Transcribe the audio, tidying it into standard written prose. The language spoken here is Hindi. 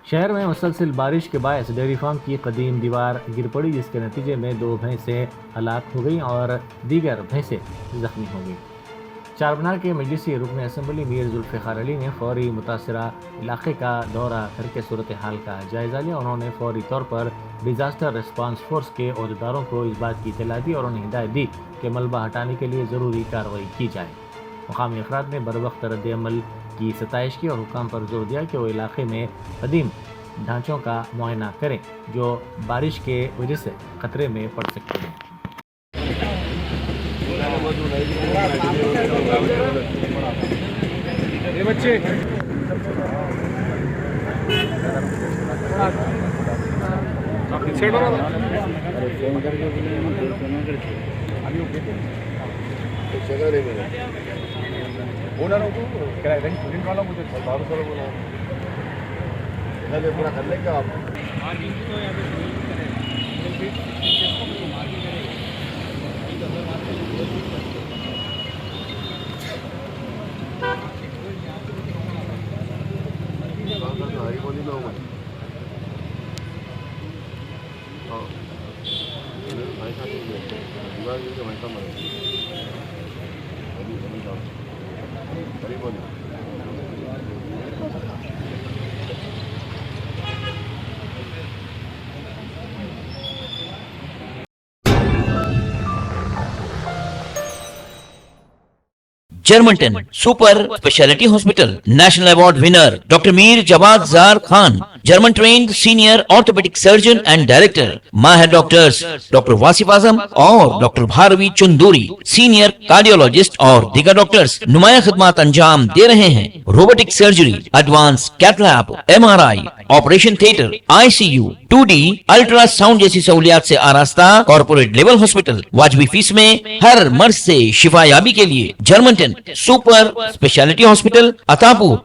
शहर में मुसलसल बारिश के बायस डेयरी फार्म की कदीम दीवार गिर पड़ी, जिसके नतीजे में 2 भैंसें हलाक हो गईं और दीगर भैंसें जख्मी हो गईं। चारमीनार के मजलिसी रुकन असम्बली मीर जुल्फ़िकार अली ने फौरी मुतासरा इलाके का दौरा करके सूरत हाल का जायज़ा लिया। उन्होंने फौरी तौर पर डिज़ास्टर रिस्पांस फोर्स के अहदेदारों को इस बात की इत्तला दी और उन्हें हिदायत दी कि मलबा हटाने के लिए ज़रूरी कार्रवाई की जाए। मुकामी अफराद ने बरवक्त रद्द अमल की सताइश की और हुक्म पर जोर दिया कि वो इलाके में कदीम ढांचों का मुआयना करें जो बारिश के वजह से खतरे में पड़ सकते हैं। पूरा कर लेंगे आप। हरी में होगा। हाँ Germanten super speciality hospital national award winner doctor Mir Jawad Zar Khan, German trained senior orthopaedic surgeon and director, माहिर डॉक्टर्स डॉक्टर वासिफ आजम और doctor Bharavi Chanduri, senior cardiologist और दीगर डॉक्टर्स नुमाया खिदमत अंजाम दे रहे हैं। Robotic surgery, advance cath lab, MRI, operation theatre, ICU, 2D ultrasound जैसी सहूलियात से आरास्ता कॉर्पोरेट लेवल हॉस्पिटल। वाजबी फीस में हर मर्ज से शिफायाबी के लिए Germanton super speciality hospital, Attapur,